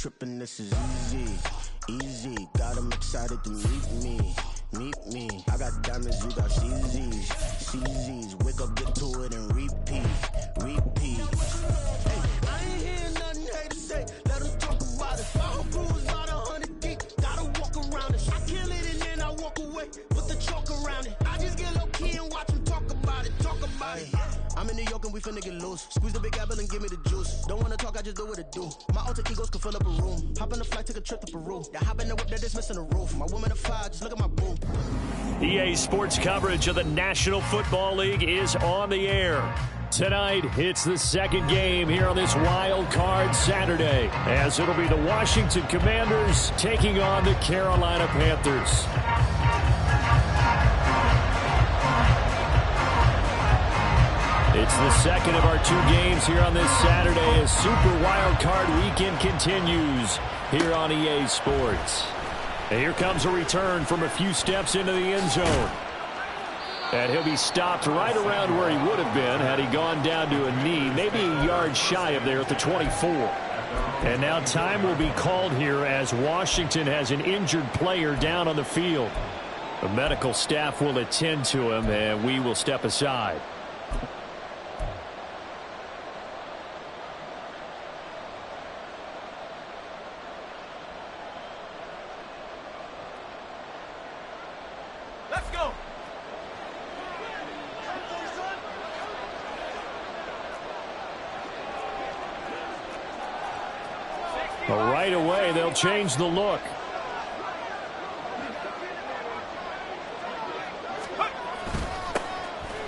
tripping, this is easy. Easy, got them excited to meet me. Meet me. I got diamonds, you got CZs. CZs, wake up, get to it, and repeat. Repeat. Hey, I ain't hearing nothing haters say. Let them talk about it. My crew is about 100 deep. Gotta walk around it. I kill it and then I walk away. Put the chalk around it. I just get low key and watch them talk about it. Talk about it. I'm in New York and we finna get loose. Squeeze the big apple and give me the juice. Don't wanna talk, I just do what it do. My alter egos can fill up a room. Hop on the flight, take a trip to Peru. Yeah, hop in the whip, they're just missing the roof. My woman of fire, just look at my boo. EA Sports coverage of the National Football League is on the air. Tonight, it's the second game here on this Wild Card Saturday, as it'll be the Washington Commanders taking on the Carolina Panthers. It's the second of our two games here on this Saturday as Super Wild Card Weekend continues here on EA Sports. And here comes a return from a few steps into the end zone. And he'll be stopped right around where he would have been had he gone down to a knee, maybe a yard shy of there at the 24. And now time will be called here as Washington has an injured player down on the field. The medical staff will attend to him, and we will step aside. But right away, they'll change the look.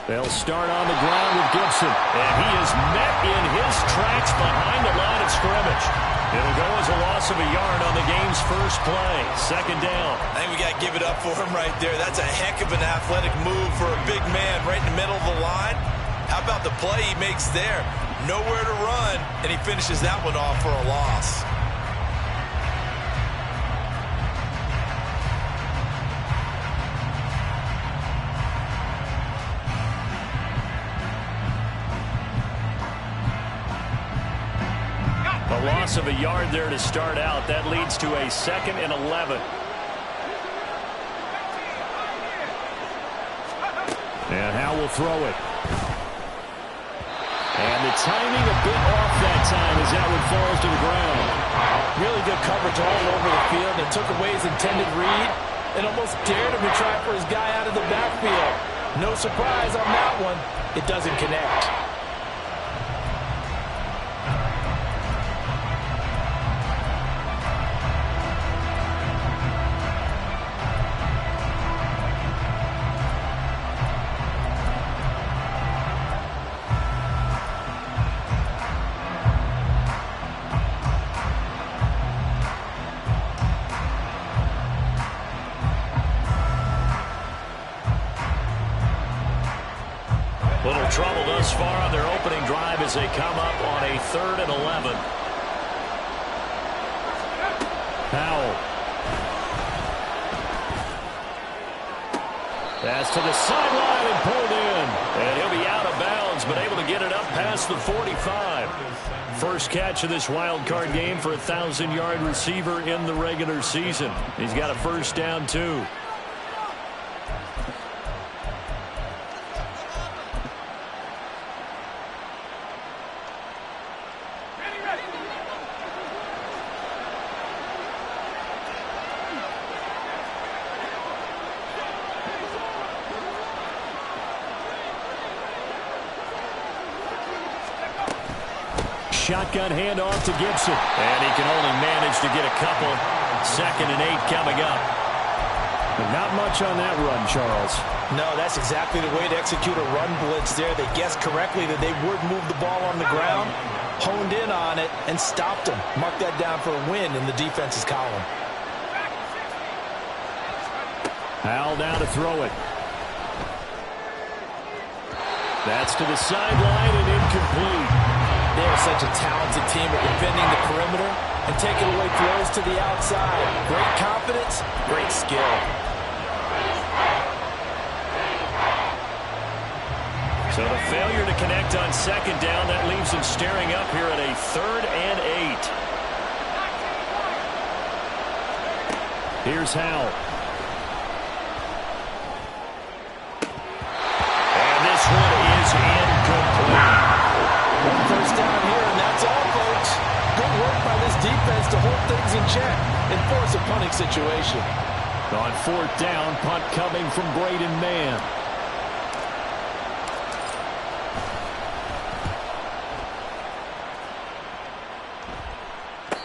They'll start on the ground with Gibson. And he is met in his tracks behind the line of scrimmage. It'll go as a loss of a yard on the game's first play. Second down. I think we got to give it up for him right there. That's a heck of an athletic move for a big man right in the middle of the line. How about the play he makes there? Nowhere to run, and he finishes that one off for a loss. A loss of a yard there to start out. That leads to a 2nd and 11. And Howe will throw it. And the timing a bit off that time as that one falls to the ground. Really good coverage all over the field. It took away his intended read and almost dared him to try for his guy out of the backfield. No surprise on that one. It doesn't connect. Little trouble thus far on their opening drive as they come up on a 3rd and 11. Powell. Pass to the sideline and pulled in. And he'll be out of bounds, but able to get it up past the 45. First catch of this wild card game for a 1,000-yard receiver in the regular season. He's got a first down, too. Shotgun handoff to Gibson. And he can only manage to get a couple. 2nd and 8 coming up. But not much on that run, Charles. No, that's exactly the way to execute a run blitz there. They guessed correctly that they would move the ball on the ground, honed in on it, and stopped them. Mark that down for a win in the defense's column. Howell down to throw it. That's to the sideline and incomplete. They're such a talented team at defending the perimeter and taking away throws to the outside. Great confidence, great skill. So the failure to connect on 2nd down, that leaves them staring up here at a 3rd and 8. Here's Howell. And this one is incomplete. First down here, and that's all, folks. Good work by this defense to hold things in check and force a punting situation. On fourth down, punt coming from Braden Mann.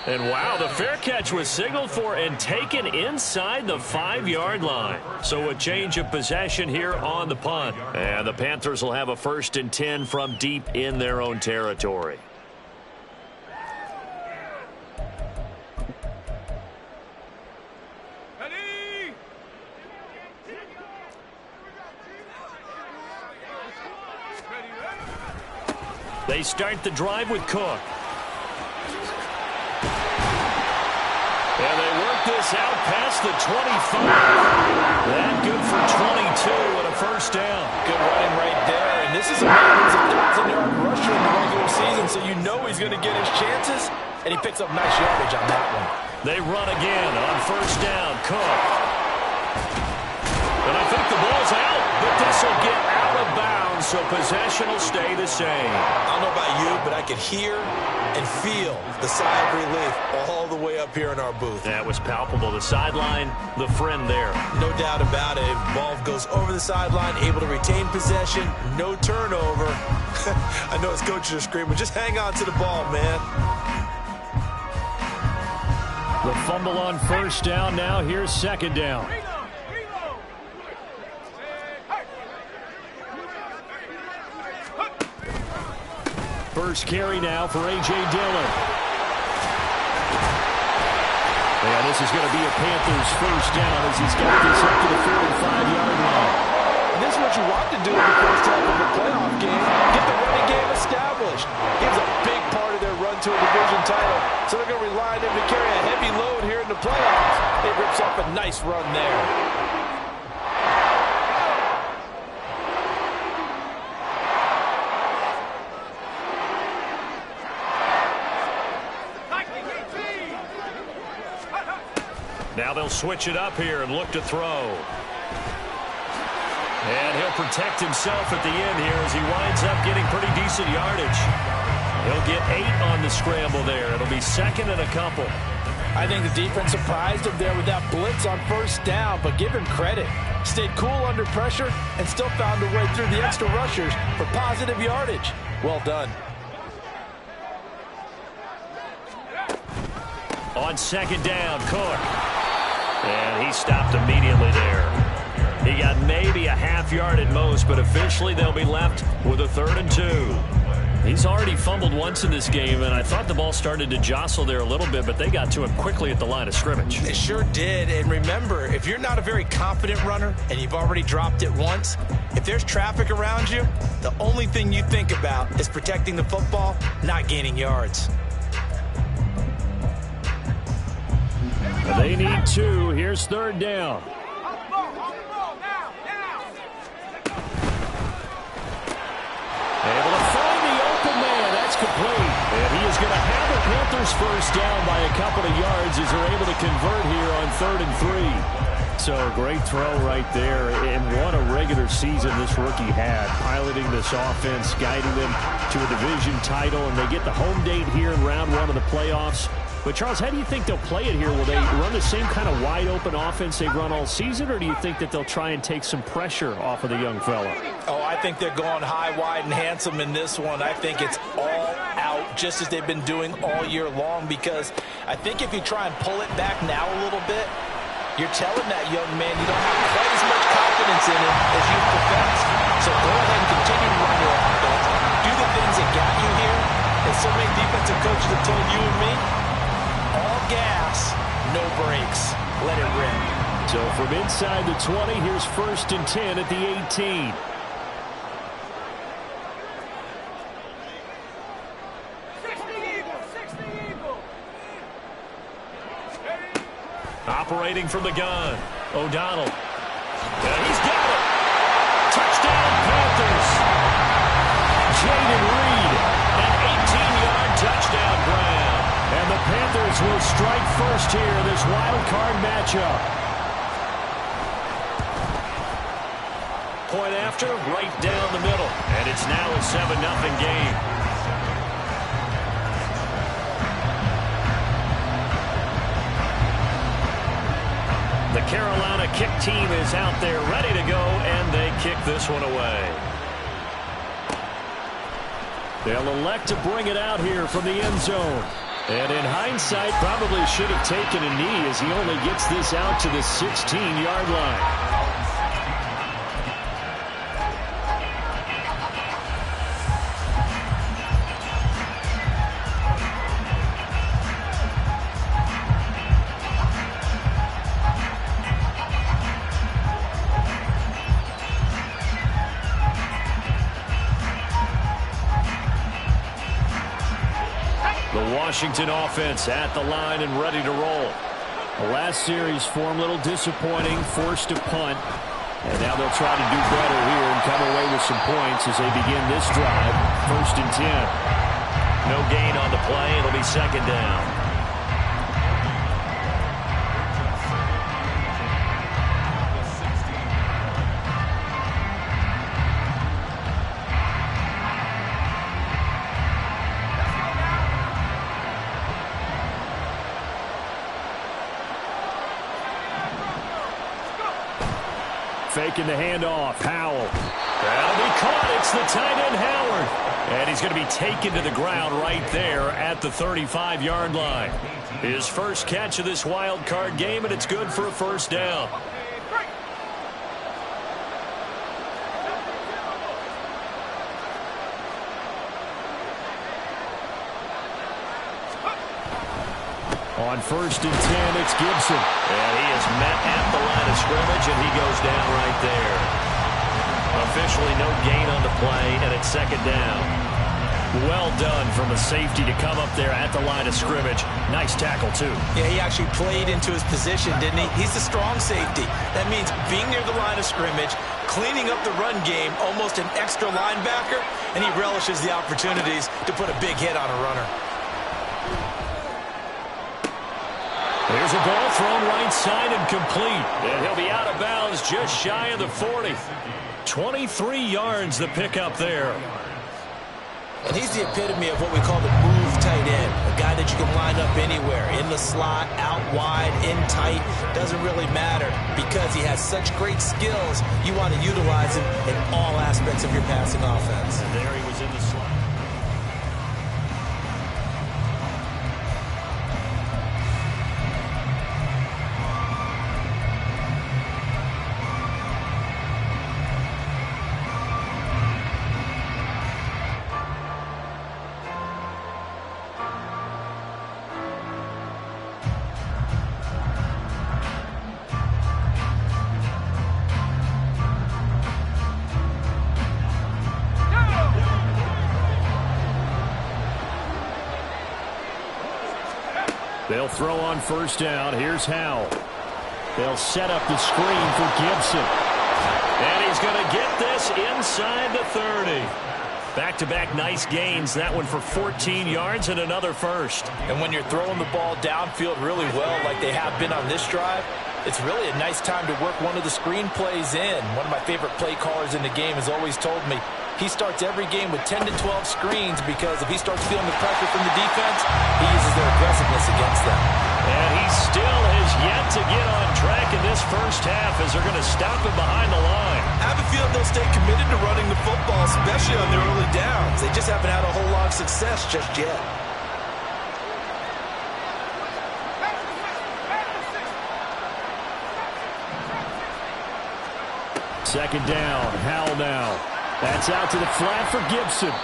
And wow, the fair catch was signaled for and taken inside the 5-yard line. So a change of possession here on the punt. And the Panthers will have a 1st and 10 from deep in their own territory. They start the drive with Cook. And they work this out past the 25. That good for 22 and a 1st down. Good running right there. And this is a man who's a 1,000-yard rusher in the regular season, so you know he's going to get his chances. And he picks up nice yardage on that one. They run again on 1st down. Cook. And I think the ball's out, but this will get out of bounds, so possession will stay the same. I don't know about you, but I could hear and feel the sigh of relief all the way up here in our booth. That was palpable. The sideline, the friend there. No doubt about it. Ball goes over the sideline, able to retain possession, no turnover. I know his coaches are screaming, just hang on to the ball, man. The fumble on 1st down. Now here's 2nd down. First carry now for A.J. Dillon. And this is going to be a Panthers 1st down as he's got this up to the 45-yard line. And this is what you want to do in the first half of a playoff game. Get the running game established. Gives a big part of their run to a division title. So they're going to rely on him to carry a heavy load here in the playoffs. It rips off a nice run there. Now they'll switch it up here and look to throw. And he'll protect himself at the end here as he winds up getting pretty decent yardage. He'll get 8 on the scramble there. It'll be 2nd and a couple. I think the defense surprised him there with that blitz on 1st down, but give him credit. Stayed cool under pressure and still found a way through the extra rushers for positive yardage. Well done. On 2nd down, Cook. And he stopped immediately there. He got maybe a half yard at most, but officially they'll be left with a 3rd and 2. He's already fumbled once in this game, and I thought the ball started to jostle there a little bit, but they got to him quickly at the line of scrimmage. It sure did. And remember, if you're not a very confident runner and you've already dropped it once, if there's traffic around you, the only thing you think about is protecting the football, not gaining yards. They need 2. Here's 3rd down. Able to find the open man. That's complete. And he is going to have the Panthers 1st down by a couple of yards as they're able to convert here on 3rd and 3. So great throw right there. And what a regular season this rookie had. Piloting this offense, guiding them to a division title. And they get the home date here in round 1 of the playoffs. But, Charles, how do you think they'll play it here? Will they run the same kind of wide-open offense they've run all season, or do you think that they'll try and take some pressure off of the young fella? Oh, I think they're going high, wide, and handsome in this one. I think it's all out, just as they've been doing all year long, because I think if you try and pull it back now a little bit, you're telling that young man you don't have quite as much confidence in him as you profess. So go ahead and continue to run your offense. Do the things that got you here, and so many defensive coaches have told you and me, all gas, no brakes. Let it rip. So from inside the 20, here's 1st and 10 at the 18. Operating from the gun, O'Donnell. And he's got it. Touchdown, Panthers. Jaden Reed, an 18-yard touchdown grab. And the Panthers will strike first first here in this wild card matchup. Point after, right down the middle. And it's now a 7-0 game. The Carolina kick team is out there ready to go, and they kick this one away. They'll elect to bring it out here from the end zone. And in hindsight, probably should have taken a knee as he only gets this out to the 16-yard line. Washington offense at the line and ready to roll. The last series form a little disappointing, forced to punt. And now they'll try to do better here and come away with some points as they begin this drive. 1st and 10. No gain on the play. It'll be 2nd down. Faking the handoff. Howell. That'll be caught. It's the tight end, Howard. And he's going to be taken to the ground right there at the 35-yard line. His first catch of this wild card game, and it's good for a 1st down. On 1st and 10, it's Gibson. And he is met at the line of scrimmage, and he goes down right there. Officially no gain on the play, and it's 2nd down. Well done from a safety to come up there at the line of scrimmage. Nice tackle, too. Yeah, he actually played into his position, didn't he? He's the strong safety. That means being near the line of scrimmage, cleaning up the run game, almost an extra linebacker, and he relishes the opportunities to put a big hit on a runner. There's a ball thrown right side and complete. And he'll be out of bounds just shy of the 40. 23 yards the pickup there. And he's the epitome of what we call the move tight end. A guy that you can line up anywhere. In the slot, out wide, in tight. Doesn't really matter because he has such great skills. You want to utilize him in all aspects of your passing offense. And there he was in the slot. They'll throw on 1st down. Here's Howell. They'll set up the screen for Gibson. And he's going to get this inside the 30. Back-to-back nice gains. That one for 14 yards and another 1st. And when you're throwing the ball downfield really well like they have been on this drive, it's really a nice time to work one of the screen plays in. One of my favorite play callers in the game has always told me he starts every game with 10 to 12 screens because if he starts feeling the pressure from the defense, he uses their aggressiveness against them. And he still has yet to get on track in this 1st half as they're going to stop him behind the line. I have a feeling they'll stay committed to running the football, especially on their early downs. They just haven't had a whole lot of success just yet. Second down. Howell now. That's out to the flat for Gibson.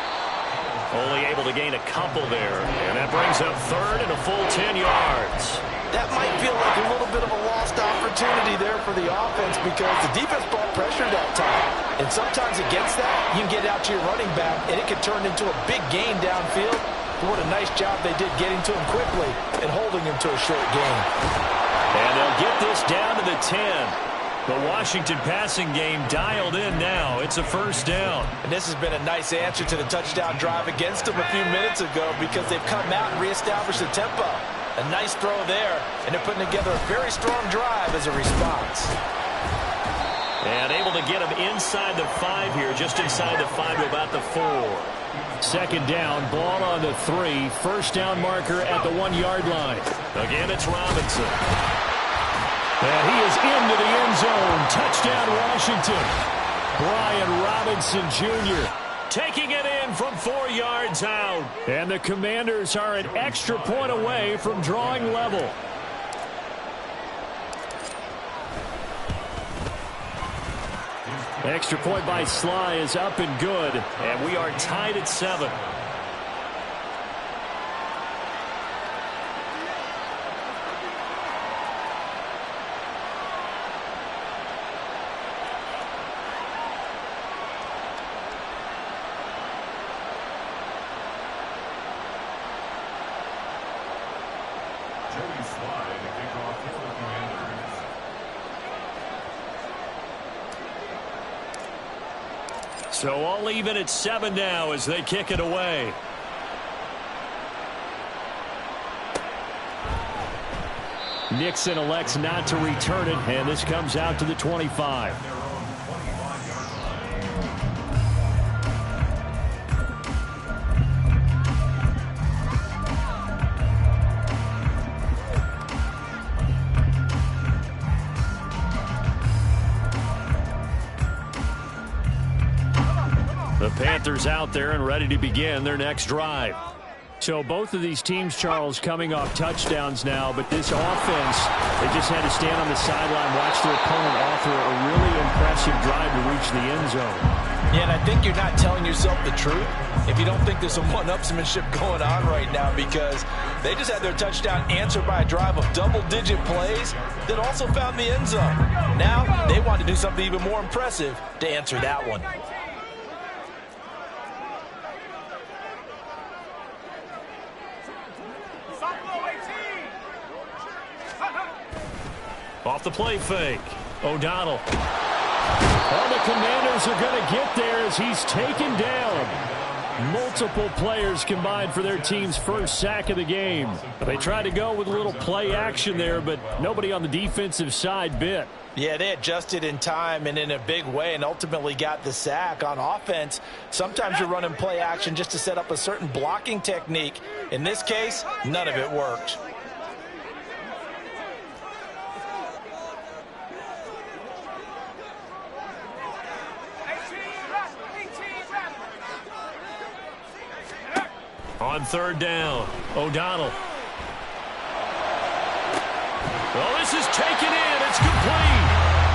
Only able to gain a couple there. And that brings up 3rd and a full 10 yards. That might feel like a little bit of a lost opportunity there for the offense because the defense brought pressure that time. And sometimes against that, you can get out to your running back, and it can turn into a big gain downfield. But what a nice job they did getting to him quickly and holding him to a short gain. And they'll get this down to the 10. The Washington passing game dialed in now. It's a 1st down. And this has been a nice answer to the touchdown drive against them a few minutes ago because they've come out and reestablished the tempo. A nice throw there, and they're putting together a very strong drive as a response. And able to get him inside the 5 here, just inside the 5 to about the 4. Second down, ball on the 3. First down marker at the 1-yard line. Again, it's Robinson. And he is into the end zone. Touchdown, Washington. Brian Robinson Jr. taking it in from 4 yards out. And the Commanders are an extra point away from drawing level. Extra point by Sly is up and good, and we are tied at 7. So all even at 7 now as they kick it away. Nixon elects not to return it, and this comes out to the 25. The Panthers out there and ready to begin their next drive. So both of these teams, Charles, coming off touchdowns now, but this offense, they just had to stand on the sideline, watch their opponent offer a really impressive drive to reach the end zone. Yeah, and I think you're not telling yourself the truth if you don't think there's some one-upsmanship going on right now, because they just had their touchdown answered by a drive of double-digit plays that also found the end zone. Now they want to do something even more impressive to answer that one. Off the play fake. O'Donnell. Well, the Commanders are going to get there as he's taken down. Multiple players combined for their team's first sack of the game. They tried to go with a little play action there, but nobody on the defensive side bit. Yeah, they adjusted in time and in a big way and ultimately got the sack. On offense, sometimes you're running play action just to set up a certain blocking technique. In this case, none of it worked. On third down, O'Donnell. Well, this is taken in. It's complete.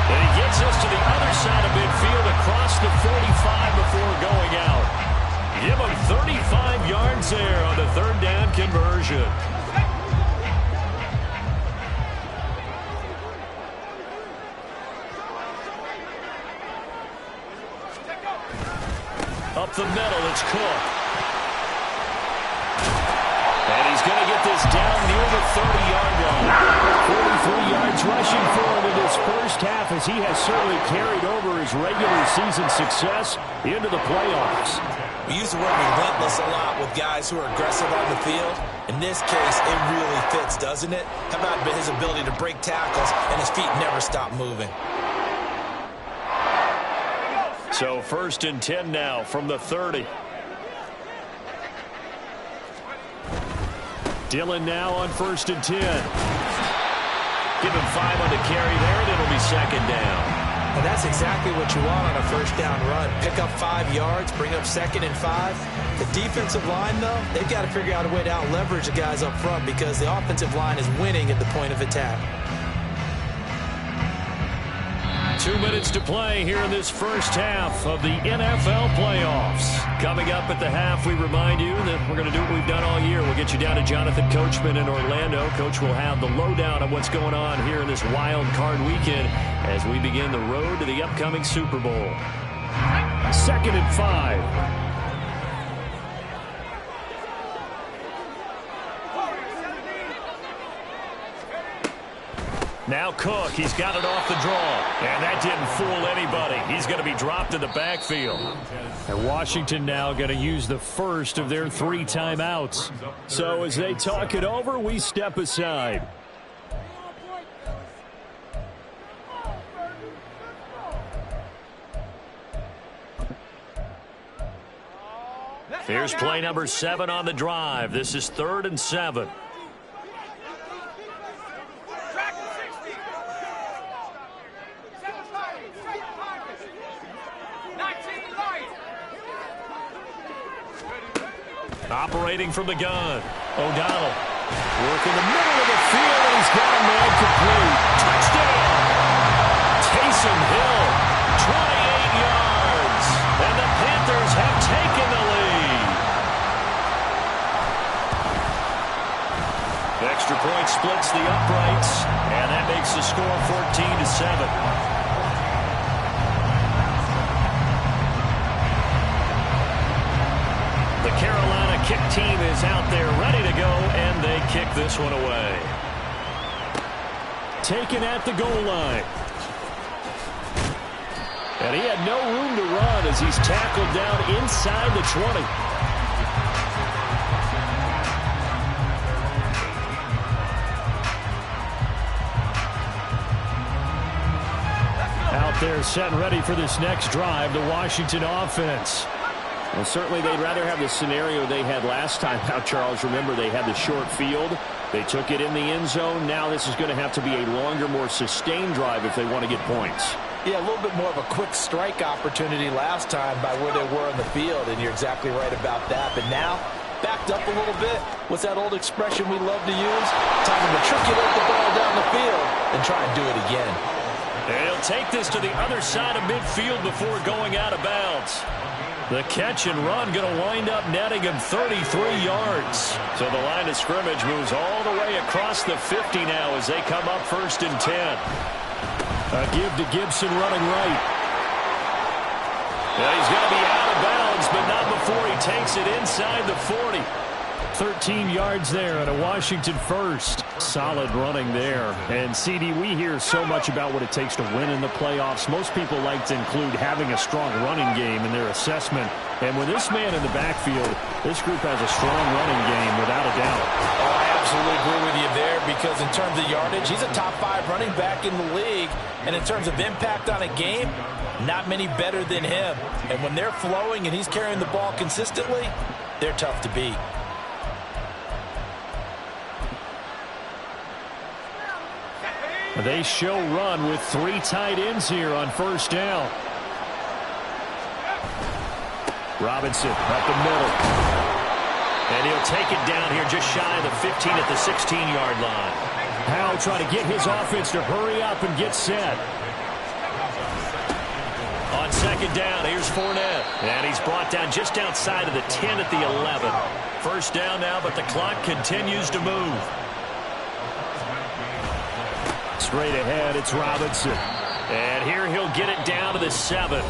And he gets us to the other side of midfield across the 45 before going out. Give him 35 yards there on the third down conversion. Up the middle, it's Cook. And he's going to get this down near the 30-yard line. 43 yards rushing for him in this first half, as he has certainly carried over his regular season success into the playoffs. We use the word relentless a lot with guys who are aggressive on the field. In this case, it really fits, doesn't it? How about his ability to break tackles and his feet never stop moving? So 1st and 10 now from the 30. Dillon now on 1st and 10. Give him 5 on the carry there, and it'll be second down. And that's exactly what you want on a first down run. Pick up 5 yards, bring up 2nd and 5. The defensive line, though, they've got to figure out a way to out-leverage the guys up front because the offensive line is winning at the point of attack. 2 minutes to play here in this first half of the NFL playoffs. Coming up at the half, we remind you that we're going to do what we've done all year. We'll get you down to Jonathan Coachman in Orlando. Coach will have the lowdown on what's going on here in this wild card weekend as we begin the road to the upcoming Super Bowl. 2nd and 5. Now Cook, he's got it off the draw. And that didn't fool anybody. He's going to be dropped in the backfield. And Washington now going to use the first of their 3 timeouts. So as they talk it over, we step aside. Here's play number 7 on the drive. This is 3rd and 7. Operating from the gun. O'Donnell. Working the middle of the field, and he's got a man complete. Touchdown! Taysom Hill, 28 yards. And the Panthers have taken the lead. The extra point splits the uprights, and that makes the score 14-7. The Carolina kick team is out there ready to go, and they kick this one away. Taken at the goal line. And he had no room to run as he's tackled down inside the 20. Out there set and ready for this next drive, the Washington offense. Well, certainly they'd rather have the scenario they had last time out, Charles. Remember, they had the short field. They took it in the end zone. Now this is going to have to be a longer, more sustained drive if they want to get points. Yeah, a little bit more of a quick strike opportunity last time by where they were on the field, and you're exactly right about that. But now, backed up a little bit. What's that old expression we love to use? Time to matriculate the ball down the field and try and do it again. And he'll take this to the other side of midfield before going out of bounds. The catch and run going to wind up netting him 33 yards. So the line of scrimmage moves all the way across the 50 now as they come up 1st and 10. A give to Gibson running right. Yeah, he's going to be out of bounds, but not before he takes it inside the 40. 13 yards there and a Washington first. Solid running there. And, CD, we hear so much about what it takes to win in the playoffs. Most people like to include having a strong running game in their assessment. And with this man in the backfield, this group has a strong running game without a doubt. Oh, I absolutely agree with you there because in terms of yardage, he's a top 5 running back in the league. And in terms of impact on a game, not many better than him. And when they're flowing and he's carrying the ball consistently, they're tough to beat. They show run with 3 tight ends here on 1st down. Robinson up the middle. And he'll take it down here just shy of the 15 at the 16-yard line. Howe trying to get his offense to hurry up and get set. On 2nd down, here's Fournette. And he's brought down just outside of the 10 at the 11. 1st down now, but the clock continues to move. Straight ahead, it's Robinson. And here he'll get it down to the 7.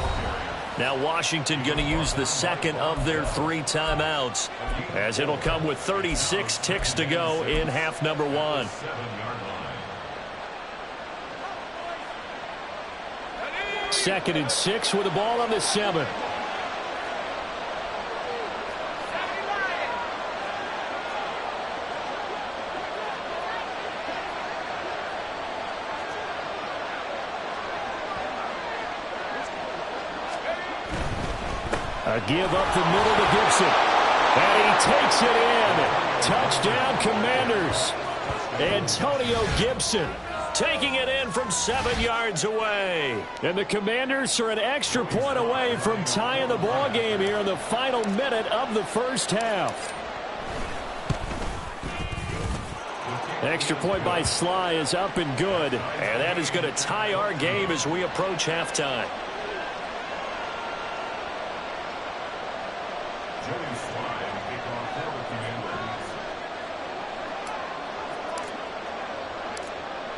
Now Washington going to use the 2nd of their 3 timeouts, as it'll come with 36 ticks to go in half number 1. Second and 6 with the ball on the 7. A give up the middle to Gibson. And he takes it in. Touchdown, Commanders. Antonio Gibson taking it in from 7 yards away. And the Commanders are an extra point away from tying the ball game here in the final minute of the 1st half. Extra point by Sly is up and good. And that is going to tie our game as we approach halftime.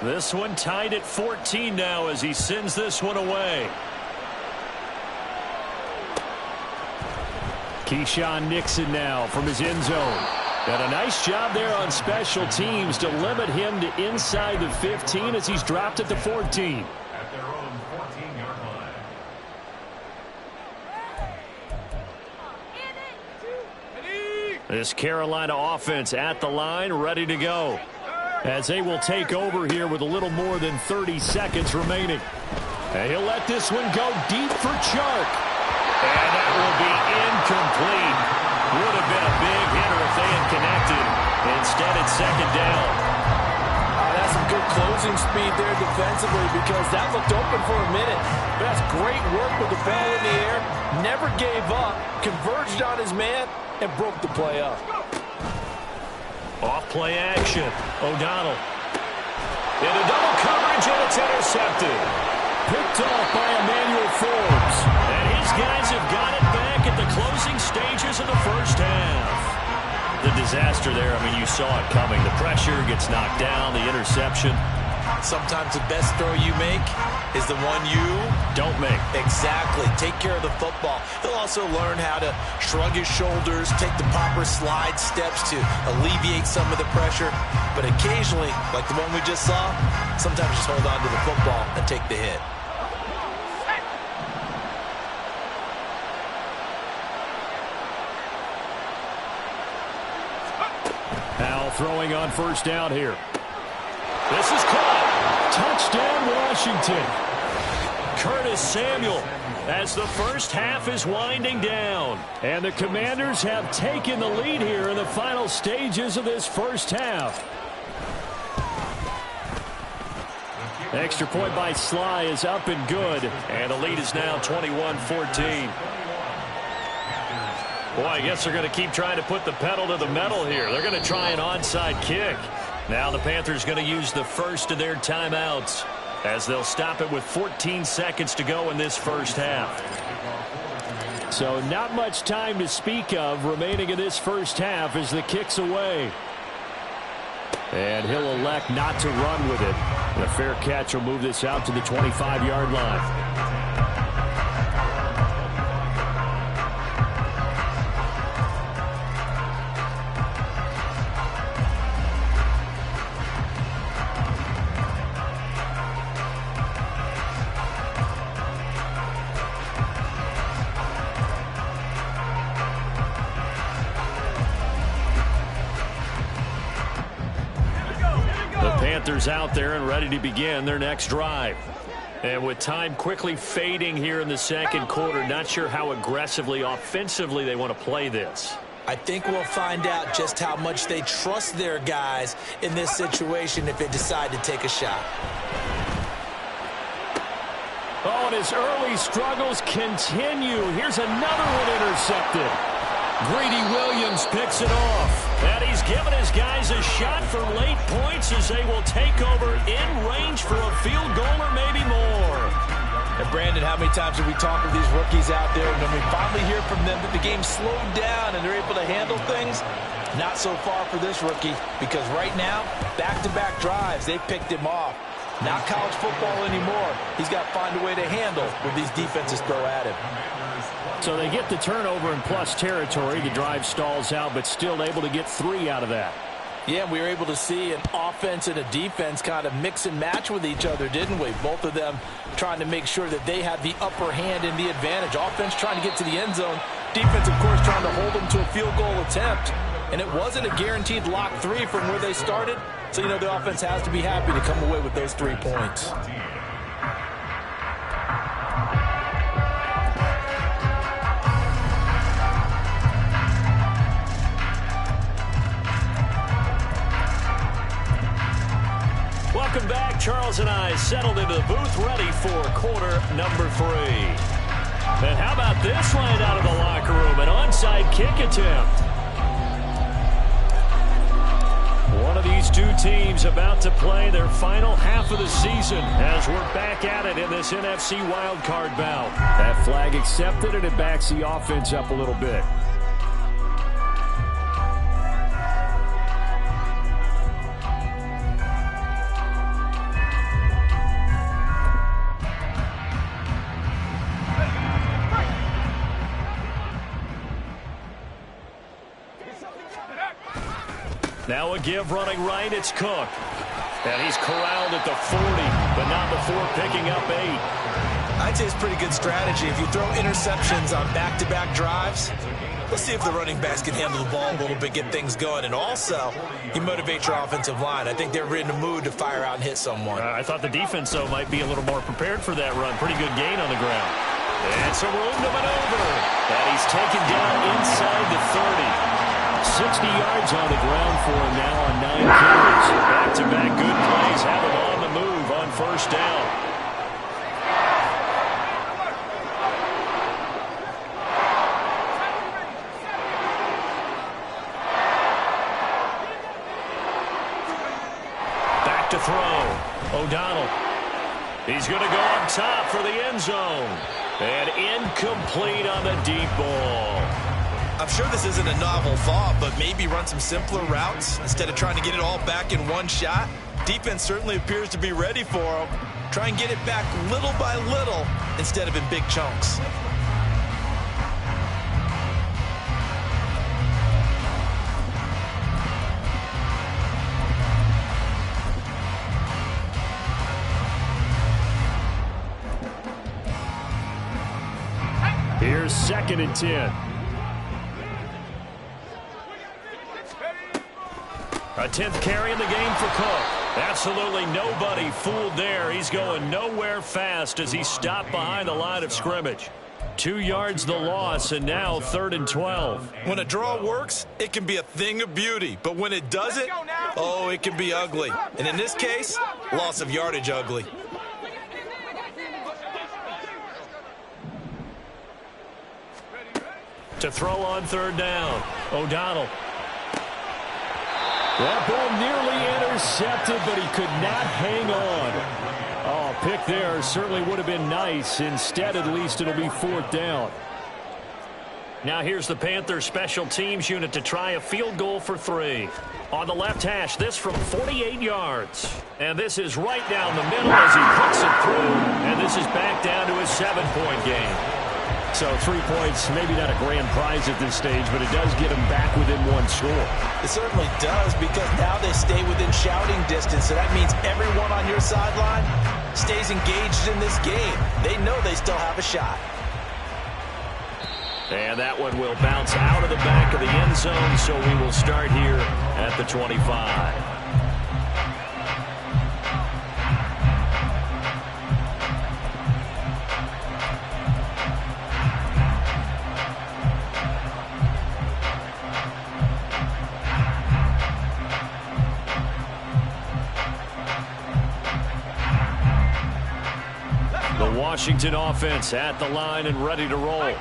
This one tied at 14 now as he sends this one away. Keyshawn Nixon now from his end zone. And a nice job there on special teams to limit him to inside the 15 as he's dropped at the 14. At their own 14-yard line. This Carolina offense at the line, ready to go, as they will take over here with a little more than 30 seconds remaining. And he'll let this one go deep for Chark. And that will be incomplete. Would have been a big hitter if they had connected. Instead, it's second down. That's some good closing speed there defensively, because that looked open for a minute. But that's great work with the ball in the air. Never gave up, converged on his man, and broke the play up. Off play action. O'Donnell. Into double coverage, and it's intercepted. Picked off by Emmanuel Forbes. And his guys have got it back at the closing stages of the first half. The disaster there, I mean, you saw it coming. The pressure gets knocked down, the interception. Sometimes the best throw you make is the one you don't make. Exactly. Take care of the football. He'll also learn how to shrug his shoulders, take the proper slide steps to alleviate some of the pressure. But occasionally, like the one we just saw, sometimes just hold on to the football and take the hit. Now throwing on first down here. This is caught. Touchdown, Washington. Curtis Samuel as the first half is winding down. And the Commanders have taken the lead here in the final stages of this first half. Extra point by Sly is up and good. And the lead is now 21-14. Boy, I guess they're going to keep trying to put the pedal to the metal here. They're going to try an onside kick. Now the Panthers going to use the first of their timeouts as they'll stop it with 14 seconds to go in this first half. So not much time to speak of remaining in this first half as the kick's away. And he'll elect not to run with it. And a fair catch will move this out to the 25-yard line. Panthers out there and ready to begin their next drive. And with time quickly fading here in the second quarter, not sure how aggressively, offensively they want to play this. I think we'll find out just how much they trust their guys in this situation if they decide to take a shot. Oh, and his early struggles continue. Here's another one intercepted. Greedy Williams picks it off. And he's given his guys a shot for late points as they will take over in range for a field goal or maybe more. And Brandon, how many times have we talked with these rookies out there, and when we finally hear from them that the game slowed down and they're able to handle things? Not so far for this rookie, because right now, back-to-back drives, they picked him off. Not college football anymore. He's got to find a way to handle what these defenses throw at him. So they get the turnover in plus territory. The drive stalls out, but still able to get 3 out of that. Yeah, we were able to see an offense and a defense kind of mix and match with each other, didn't we? Both of them trying to make sure that they had the upper hand and the advantage. Offense trying to get to the end zone. Defense, of course, trying to hold them to a field goal attempt. And it wasn't a guaranteed lock 3 from where they started. So, you know, the offense has to be happy to come away with those 3 points. Welcome back. Charles and I settled into the booth ready for quarter number 3. And how about this line out of the locker room? An onside kick attempt. One of these two teams about to play their final half of the season as we're back at it in this NFC wildcard bout. That flag accepted, and it backs the offense up a little bit. Now a give running right. It's Cook. And he's corralled at the 40, but not before picking up 8. I'd say it's pretty good strategy. If you throw interceptions on back-to-back drives, let's see if the running backs can handle the ball a little bit, get things going. And also, you motivate your offensive line. I think they're in the mood to fire out and hit someone. I thought the defense, though, might be a little more prepared for that run. Pretty good gain on the ground. And some room to maneuver. And he's taken down inside the 30. 60 yards on the ground for him now on 9 carries. Back-to-back good plays have him on the move on first down. Back to throw. O'Donnell. He's going to go up top for the end zone. And incomplete on the deep ball. I'm sure this isn't a novel thought, but maybe run some simpler routes instead of trying to get it all back in one shot. Defense certainly appears to be ready for him. Try and get it back little by little instead of in big chunks. Here's 2nd and 10. A 10th carry in the game for Cook. Absolutely nobody fooled there. He's going nowhere fast as he stopped behind the line of scrimmage. 2 yards the loss, and now 3rd and 12. When a draw works, it can be a thing of beauty. But when it doesn't, oh, it can be ugly. And in this case, loss of yardage ugly. To throw on 3rd down, O'Donnell. That ball nearly intercepted, but he could not hang on. Oh, pick there certainly would have been nice. Instead, at least it'll be 4th down. Now here's the Panthers special teams unit to try a field goal for 3. On the left hash, this from 48 yards. And this is right down the middle as he puts it through. And this is back down to a 7-point game. So 3 points, maybe not a grand prize at this stage, but it does get them back within 1 score. It certainly does, because now they stay within shouting distance. So that means everyone on your sideline stays engaged in this game. They know they still have a shot. And that one will bounce out of the back of the end zone, so we will start here at the 25. Washington offense at the line and ready to roll.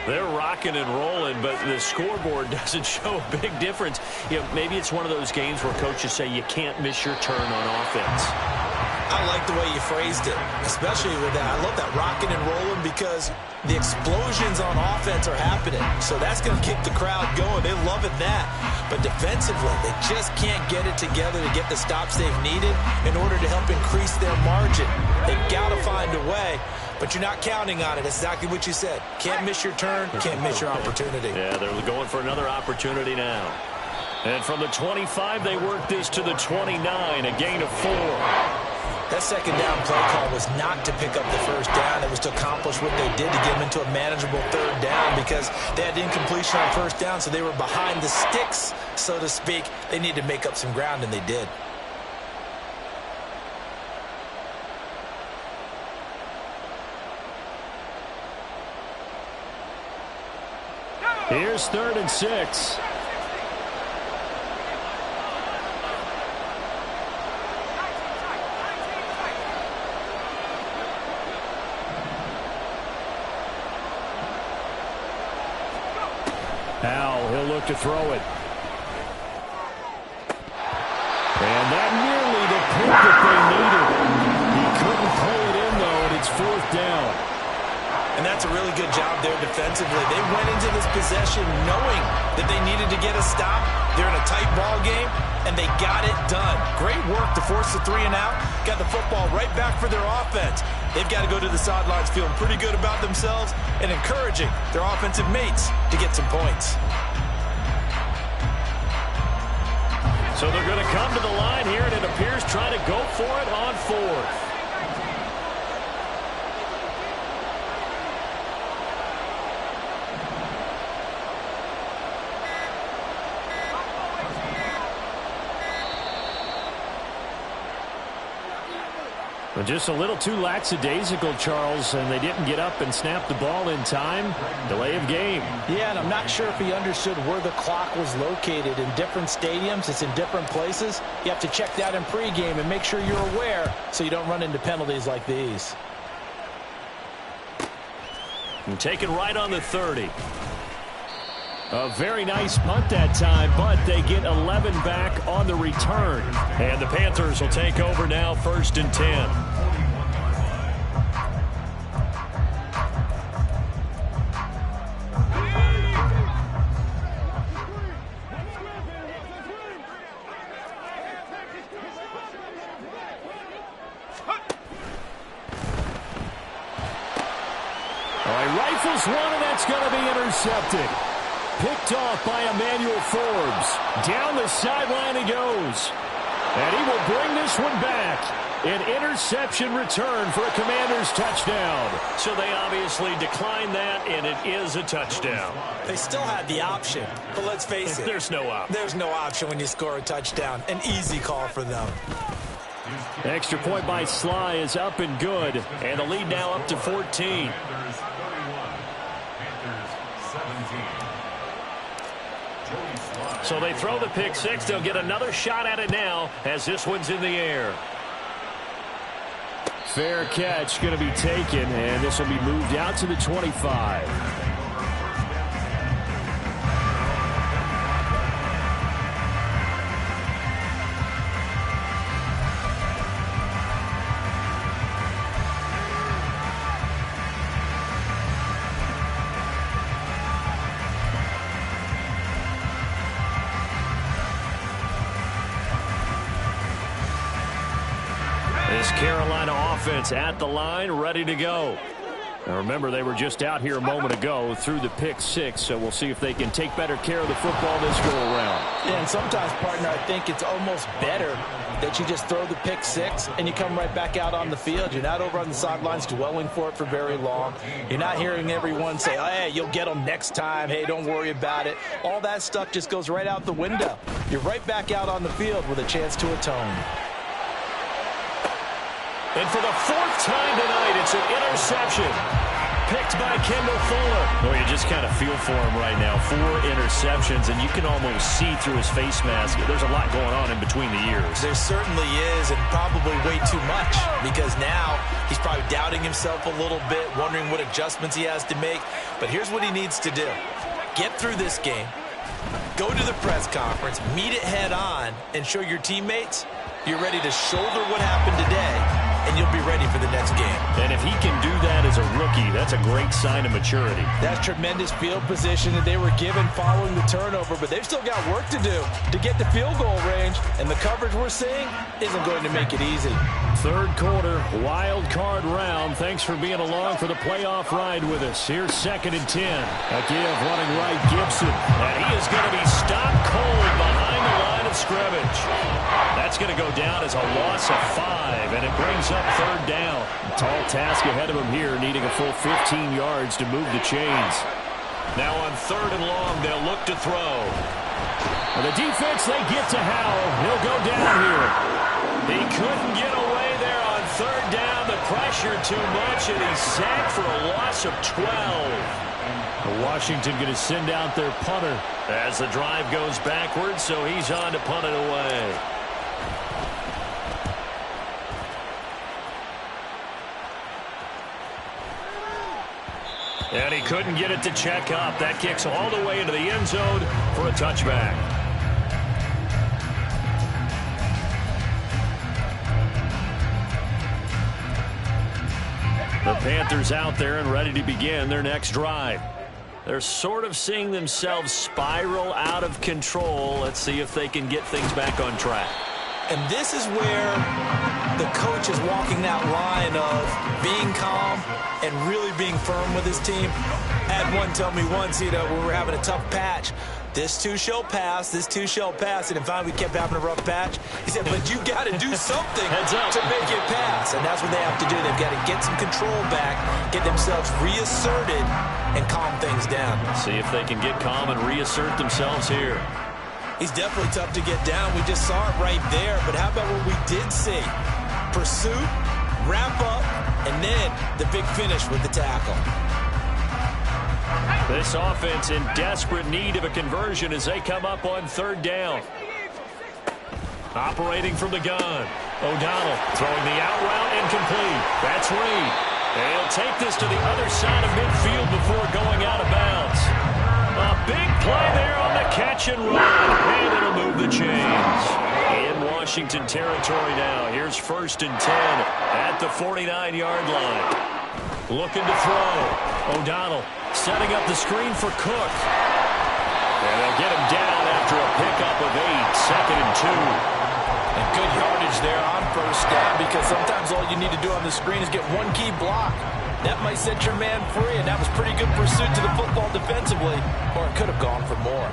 They're rocking and rolling, but the scoreboard doesn't show a big difference. You know, maybe it's one of those games where coaches say you can't miss your turn on offense. I like the way you phrased it, especially with that. I love that rocking and rolling because the explosions on offense are happening. So that's going to keep the crowd going. They love it that. But defensively, they just can't get it together to get the stops they've needed in order to help increase their margin. They've got to find a way, but you're not counting on it. That's exactly what you said. Can't miss your turn, can't miss your opportunity. Yeah, they're going for another opportunity now. And from the 25, they work this to the 29, a gain of 4. That second down play call was not to pick up the first down. It was to accomplish what they did to get them into a manageable 3rd down because they had incompletion on first down, so they were behind the sticks, so to speak. They needed to make up some ground, and they did. Here's 3rd and 6. Now he'll look to throw it. And that nearly the pick that they needed. He couldn't pull it in, though, and it's 4th down. And that's a really good job there defensively. They went into this possession knowing that they needed to get a stop. They're in a tight ball game, and they got it done. Great work to force the 3 and out. Got the football right back for their offense. They've got to go to the sidelines feeling pretty good about themselves and encouraging their offensive mates to get some points. So they're going to come to the line here, and it appears trying to go for it on fourth. But just a little too lackadaisical, Charles, and they didn't get up and snap the ball in time. Delay of game. Yeah, and I'm not sure if he understood where the clock was located. In different stadiums, it's in different places. You have to check that in pregame and make sure you're aware so you don't run into penalties like these. And taken right on the 30. A very nice punt that time, but they get 11 back on the return. And the Panthers will take over now, 1st and 10. All right, rifles one, and that's going to be intercepted. Picked off by Emmanuel Forbes. Down the sideline he goes. And he will bring this one back. An interception return for a Commanders touchdown. So they obviously declined that, and it is a touchdown. They still had the option, but let's face it. There's no option. There's no option when you score a touchdown. An easy call for them. Extra point by Sly is up and good. And the lead now up to 14. So they throw the pick six. They'll get another shot at it now as this one's in the air. Fair catch going to be taken, and this will be moved out to the 25. Carolina offense at the line, ready to go. Now remember, they were just out here a moment ago through the pick six, so we'll see if they can take better care of the football this go around. Yeah, and sometimes, partner, I think it's almost better that you just throw the pick six and you come right back out on the field. You're not over on the sidelines dwelling for it for very long. You're not hearing everyone say, oh, hey, you'll get them next time. Hey, don't worry about it. All that stuff just goes right out the window. You're right back out on the field with a chance to atone. And for the 4th time tonight, it's an interception. Picked by Kendall Fuller. Well, you just kind of feel for him right now. 4 interceptions, and you can almost see through his face mask. There's a lot going on in between the ears. There certainly is, and probably way too much, because now he's probably doubting himself a little bit, wondering what adjustments he has to make. But here's what he needs to do. Get through this game, go to the press conference, meet it head on, and show your teammates you're ready to shoulder what happened today, and you'll be ready for the next game. And if he can do that as a rookie, that's a great sign of maturity. That's tremendous field position that they were given following the turnover, but they've still got work to do to get the field goal range, and the coverage we're seeing isn't going to make it easy. 3rd quarter, wild card round. Thanks for being along for the playoff ride with us. Here's 2nd and 10. A give running right, Gibson. And he is going to be stopped cold behind the line of scrimmage. That's going to go down as a loss of 5, and it brings up 3rd down. A tall task ahead of him here, needing a full 15 yards to move the chains. Now on 3rd and long, they'll look to throw. And the defense, they get to Howell. He'll go down here. He couldn't get away there on 3rd down. The pressure too much, and he's sacked for a loss of 12. Washington going to send out their punter as the drive goes backwards, so he's on to punt it away. And he couldn't get it to check up. That kicks all the way into the end zone for a touchback. The Panthers out there and ready to begin their next drive. They're sort of seeing themselves spiral out of control. Let's see if they can get things back on track. And this is where the coach is walking that line of being calm and really being firm with his team. I had one tell me once, when we were having a tough patch, This too shall pass. This too shall pass. And finally, we kept having a rough patch. He said, but you got to do something to make it pass. And that's what they have to do. They've got to get some control back, get themselves reasserted, and calm things down. See if they can get calm and reassert themselves here. He's definitely tough to get down. We just saw it right there. But how about what we did see? Pursuit, wrap up, and then the big finish with the tackle. This offense in desperate need of a conversion as they come up on third down. Operating from the gun. O'Donnell throwing the out route incomplete. That's Reed. And he'll take this to the other side of midfield before going out of bounds. A big play there on the catch and run. And it'll move the chains. In Washington territory now. Here's 1st and 10 at the 49-yard line. Looking to throw. O'Donnell setting up the screen for Cook. And they'll get him down after a pickup of 8. 2nd and 2. And good yardage there on first down, because sometimes all you need to do on the screen is get one key block. That might set your man free, and that was pretty good pursuit to the football defensively, or it could have gone for more.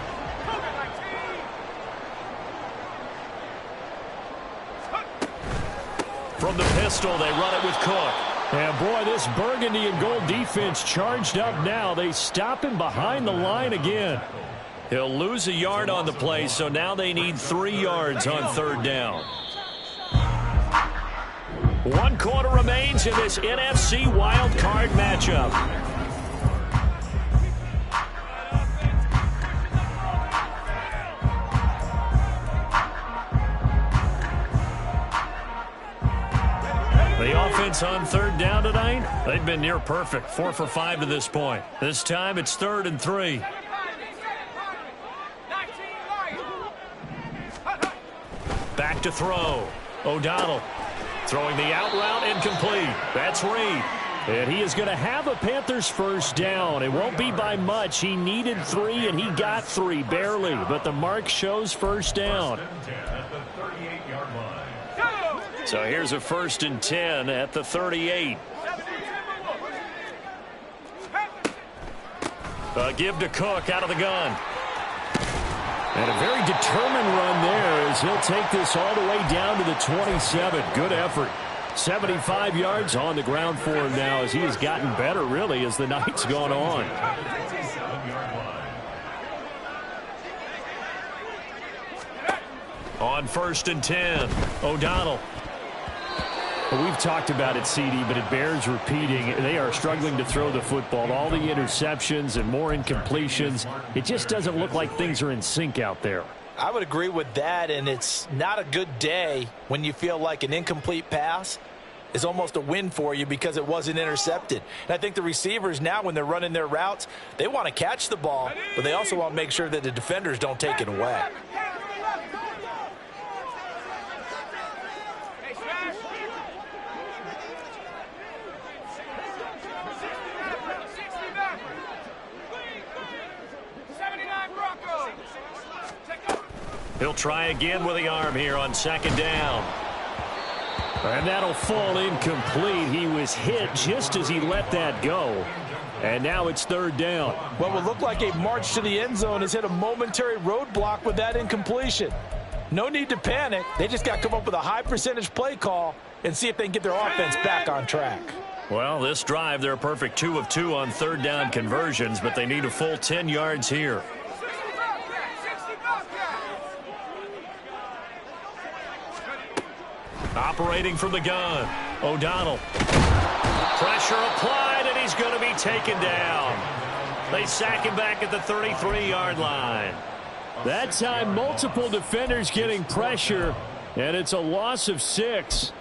From the pistol, they run it with Cook. And boy, this burgundy and gold defense charged up now. They stop him behind the line again. He'll lose a yard on the play, so now they need 3 yards on third down. 1 quarter remains in this NFC wild card matchup. The offense on third down tonight, they've been near perfect. 4 for 5 to this point. This time it's 3rd and 3. Back to throw. O'Donnell throwing the out route incomplete. That's Reed. And he is going to have a Panthers first down. It won't be by much. He needed 3, and he got 3, barely. But the mark shows first down. So here's a 1st and 10 at the 38. Give to Cook out of the gun. And a very determined run there as he'll take this all the way down to the 27. Good effort. 75 yards on the ground for him now as he has gotten better, really, as the night's gone on. On 1st and 10, O'Donnell. We've talked about it, CD, but it bears repeating. They are struggling to throw the football. All the interceptions and more incompletions. It just doesn't look like things are in sync out there. I would agree with that, and it's not a good day when you feel like an incomplete pass is almost a win for you because it wasn't intercepted. And I think the receivers now, when they're running their routes, they want to catch the ball, but they also want to make sure that the defenders don't take it away. He'll try again with the arm here on 2nd down. And that'll fall incomplete. He was hit just as he let that go. And now it's 3rd down. What would look like a march to the end zone has hit a momentary roadblock with that incompletion. No need to panic. They just got to come up with a high percentage play call and see if they can get their offense back on track. Well, this drive, they're a perfect 2 of 2 on third down conversions, but they need a full 10 yards here. Operating from the gun, O'Donnell. Pressure applied, and he's going to be taken down. They sack him back at the 33-yard line. That time, multiple defenders getting pressure, and it's a loss of 6.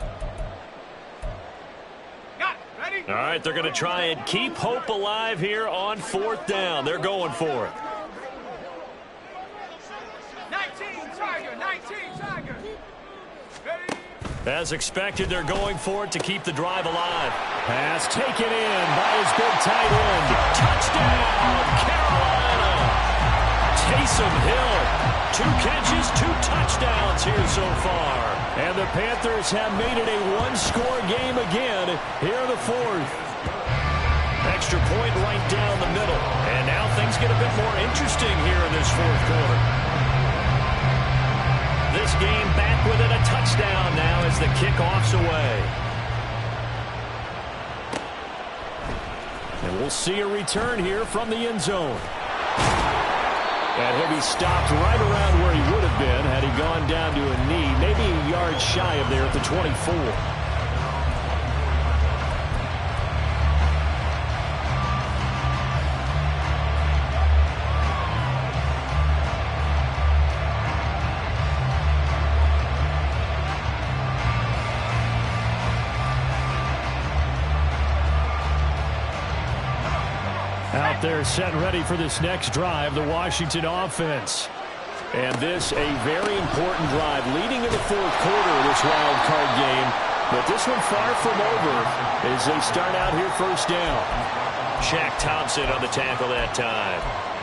All right, they're going to try and keep hope alive here on 4th down. They're going for it. 19 Tiger. As expected, they're going for it to keep the drive alive. Pass taken in by his big tight end. Touchdown, Carolina. Taysom Hill. 2 catches, 2 touchdowns here so far. And the Panthers have made it a 1-score game again here in the 4th. Extra point right down the middle. And now things get a bit more interesting here in this fourth quarter. This game back within a touchdown now as the kickoff's away. And we'll see a return here from the end zone. And he'll be stopped right around where he would have been had he gone down to a knee, maybe a yard shy of there at the 24. Out there set ready for this next drive, the Washington offense. And this a very important drive leading in the fourth quarter of this wild card game. But this one far from over as they start out here first down. Shaq Thompson on the tackle that time.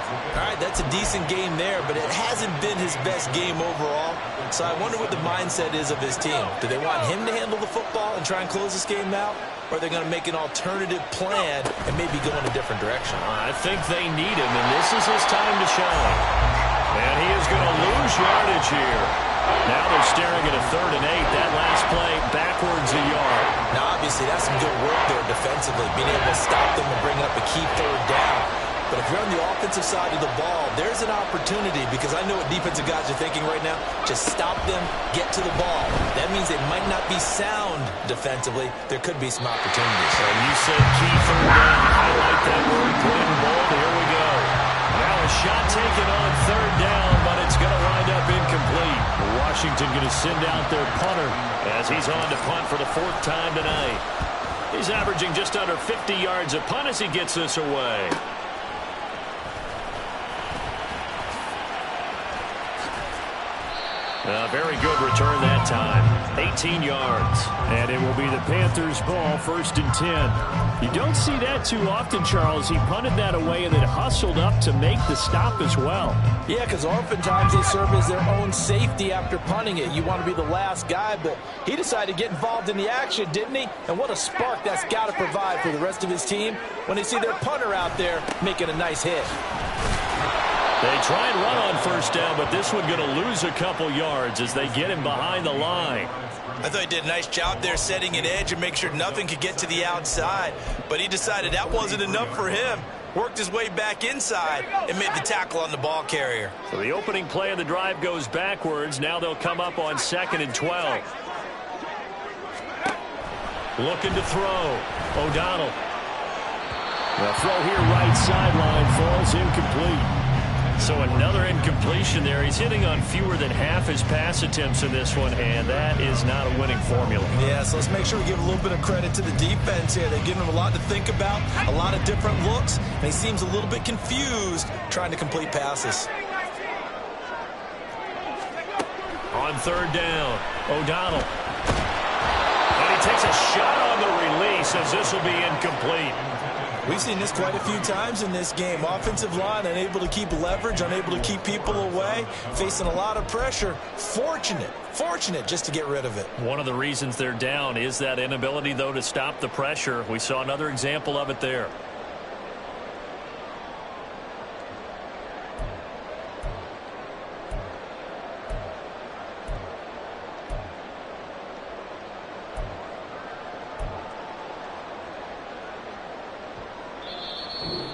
All right, that's a decent game there, but it hasn't been his best game overall. So I wonder what the mindset is of his team. Do they want him to handle the football and try and close this game out? Or are they going to make an alternative plan and maybe go in a different direction? I think they need him, and this is his time to shine. And he is going to lose yardage here. Now they're staring at a 3rd and 8. That last play backwards a yard. Now, obviously, that's some good work there defensively, being able to stop them and bring up a key 3rd down. But if you're on the offensive side of the ball, there's an opportunity because I know what defensive guys are thinking right now. Just stop them, get to the ball. That means they might not be sound defensively. There could be some opportunities. And you said key 3rd down. I like that word, plain and bold. Here we go. Now a shot taken on 3rd down, but it's going to wind up incomplete. Washington going to send out their punter as he's on to punt for the 4th time tonight. He's averaging just under 50 yards a punt as he gets this away. A very good return that time. 18 yards. And it will be the Panthers' ball, 1st and 10. You don't see that too often, Charles. He punted that away and then hustled up to make the stop as well. Yeah, because oftentimes they serve as their own safety after punting it. You want to be the last guy, but he decided to get involved in the action, didn't he? And what a spark that's got to provide for the rest of his team when they see their punter out there making a nice hit. They try and run on 1st down, but this one going to lose a couple yards as they get him behind the line. I thought he did a nice job there setting an edge and make sure nothing could get to the outside. But he decided that wasn't enough for him. Worked his way back inside and made the tackle on the ball carrier. So the opening play of the drive goes backwards. Now they'll come up on 2nd and 12. Looking to throw. O'Donnell. The throw here right sideline falls incomplete. So another incompletion there. He's hitting on fewer than half his pass attempts in this one, and that is not a winning formula. Yeah, so let's make sure we give a little bit of credit to the defense here. They're giving him a lot to think about, a lot of different looks, and he seems a little bit confused trying to complete passes. On 3rd down, O'Donnell. And he takes a shot on the release as this will be incomplete. We've seen this quite a few times in this game. Offensive line unable to keep leverage, unable to keep people away, facing a lot of pressure. Fortunate just to get rid of it. One of the reasons they're down is that inability, though, to stop the pressure. We saw another example of it there.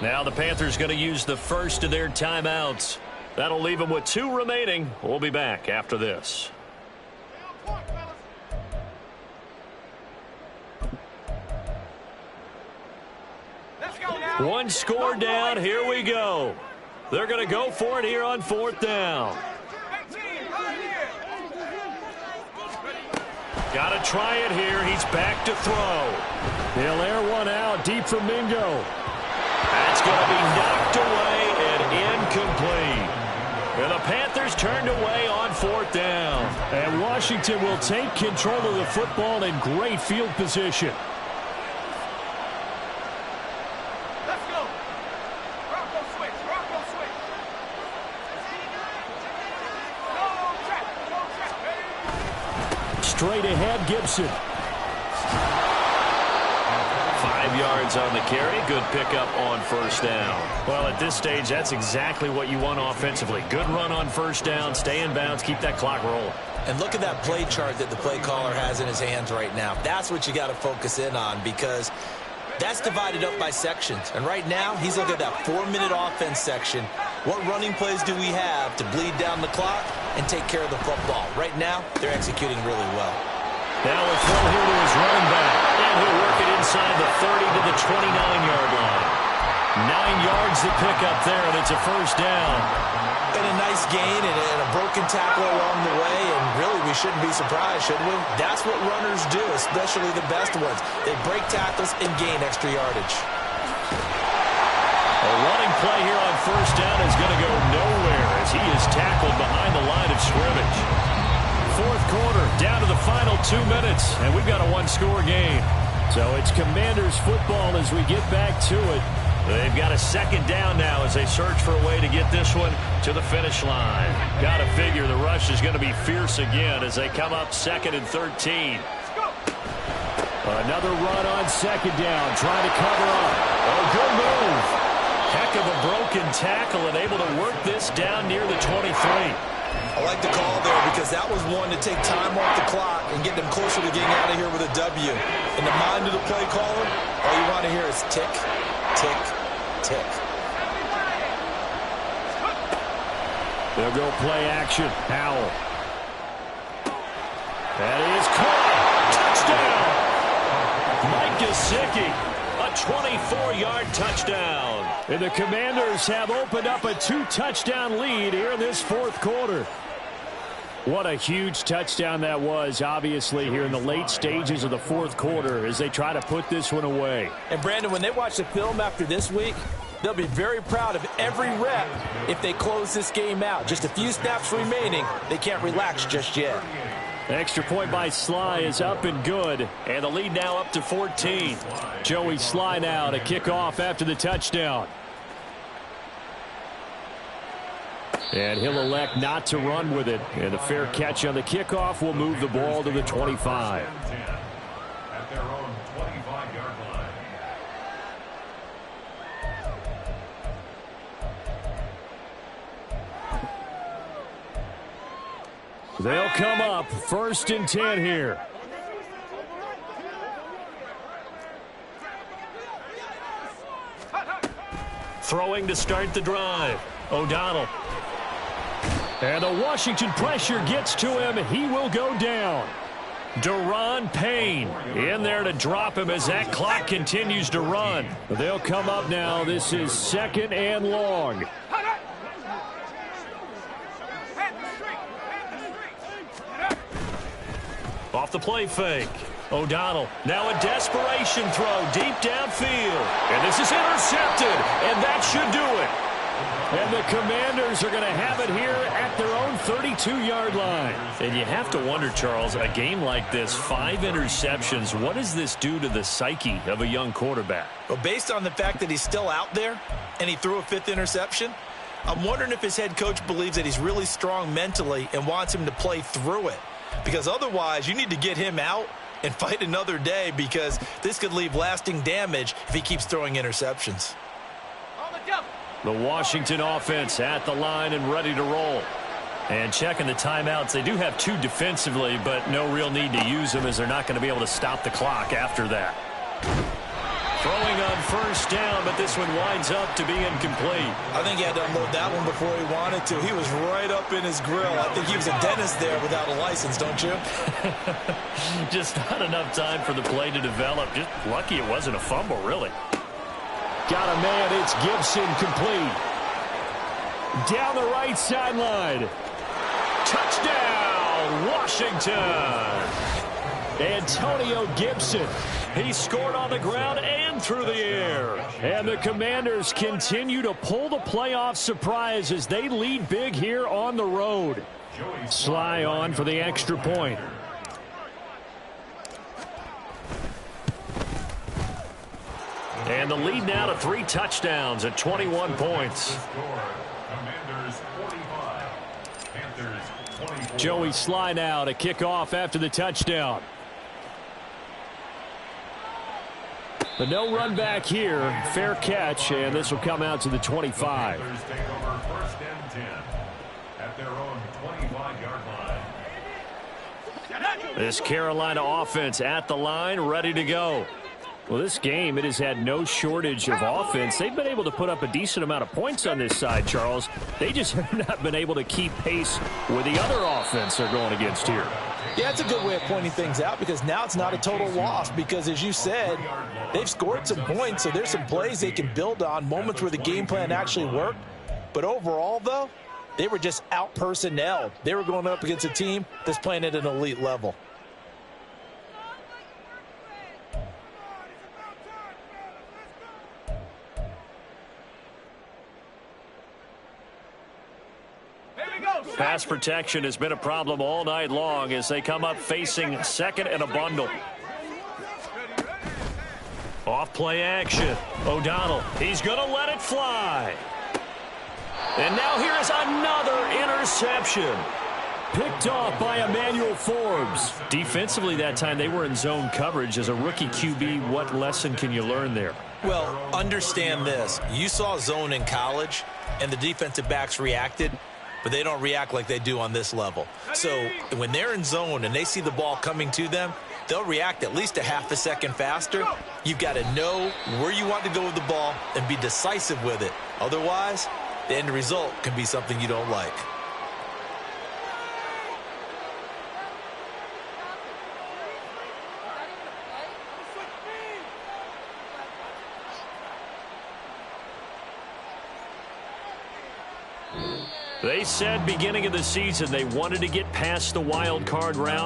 Now the Panthers going to use the first of their timeouts. That'll leave them with 2 remaining. We'll be back after this. One score down. Here we go. They're going to go for it here on 4th down. Got to try it here. He's back to throw. He'll air one out deep for Mingo. That's going to be knocked away and incomplete. And the Panthers turned away on 4th down. And Washington will take control of the football in great field position. Let's go. Rocco switch. Rocco switch. Go track. Straight ahead, Gibson. 5 5 yards on the carry. Good pickup on first down. Well, at this stage, that's exactly what you want offensively. Good run on first down, stay in bounds, keep that clock rolling. And look at that play chart that the play caller has in his hands right now. That's what you got to focus in on, because that's divided up by sections. And right now, he's looking at that 4-minute offense section. What running plays do we have to bleed down the clock and take care of the football? Right now, they're executing really well. Now a throw here to his running back. And he'll work it inside the 30 to the 29-yard line. 9 yards to pick up there, and it's a first down. And a nice gain and a broken tackle along the way, and really we shouldn't be surprised, should we? That's what runners do, especially the best ones. They break tackles and gain extra yardage. A running play here on first down is going to go nowhere as he is tackled behind the line of scrimmage. Fourth quarter, down to the final 2 minutes, and we've got a one-score game. So it's Commanders football as we get back to it. They've got a second down now as they search for a way to get this one to the finish line. Got to figure the rush is going to be fierce again as they come up 2nd and 13. Another run on second down, trying to cover up. Oh, good move. Heck of a broken tackle and able to work this down near the 23. I like the call there because that was one to take time off the clock and get them closer to getting out of here with a W. In the mind of the play caller, all you want to hear is tick, tick, tick. They'll go play action. Howell. That is caught. Touchdown. Mike Gesicki. A 24-yard touchdown. And the Commanders have opened up a 2-touchdown lead here in this fourth quarter. What a huge touchdown that was, obviously, here in the late stages of the fourth quarter as they try to put this one away. And, Brandon, when they watch the film after this week, they'll be very proud of every rep if they close this game out. Just a few snaps remaining. They can't relax just yet. Extra point by Sly is up and good. And the lead now up to 14. Joey Sly now to kick off after the touchdown. And he'll elect not to run with it. And the fair catch on the kickoff will move the ball to the 25. At their own 25-yard line. They'll come up 1st and 10 here. Throwing to start the drive. O'Donnell. And the Washington pressure gets to him. He will go down. Deron Payne in there to drop him as that clock continues to run. They'll come up now. This is 2nd and long. Off the play fake. O'Donnell now a desperation throw deep downfield. And this is intercepted. And that should do it. And the Commanders are going to have it here at their own 32-yard line. And you have to wonder, Charles, a game like this, 5 interceptions, what does this do to the psyche of a young quarterback? Well, based on the fact that he's still out there and he threw a 5th interception, I'm wondering if his head coach believes that he's really strong mentally and wants him to play through it. Because otherwise, you need to get him out and fight another day, because this could leave lasting damage if he keeps throwing interceptions. The Washington offense at the line and ready to roll. And checking the timeouts. They do have 2 defensively, but no real need to use them as they're not going to be able to stop the clock after that. Throwing on first down, but this one winds up to be incomplete. I think he had to unload that one before he wanted to. He was right up in his grill. I think he was a dentist there without a license, don't you? Just not enough time for the play to develop. Just lucky it wasn't a fumble, really. Got a man, it's Gibson, complete. Down the right sideline. Touchdown, Washington. Antonio Gibson. He scored on the ground and through the air. And the Commanders continue to pull the playoff surprise as they lead big here on the road. Sly on for the extra point. And the lead now to 3 touchdowns at 21 points. Joey Sly now to kick off after the touchdown. But no run back here. Fair catch, and this will come out to the 25. Panthers take over 1st and 10 at their own 25-yard line. This Carolina offense at the line, ready to go. Well, this game, it has had no shortage of offense. They've been able to put up a decent amount of points on this side, Charles. They just have not been able to keep pace with the other offense they're going against here. Yeah, it's a good way of pointing things out because now it's not a total loss because, as you said, they've scored some points, so there's some plays they can build on, moments where the game plan actually worked. But overall, though, they were just out-personnelled. They were going up against a team that's playing at an elite level. Pass protection has been a problem all night long as they come up facing second and a bundle. Off play action. O'Donnell, he's going to let it fly. And now here is another interception. Picked off by Emmanuel Forbes. Defensively that time they were in zone coverage. As a rookie QB, what lesson can you learn there? Well, understand this. You saw zone in college, and the defensive backs reacted, but they don't react like they do on this level. So when they're in zone and they see the ball coming to them, they'll react at least a half a second faster. You've got to know where you want to go with the ball and be decisive with it. Otherwise, the end result can be something you don't like. They said beginning of the season they wanted to get past the wild card round.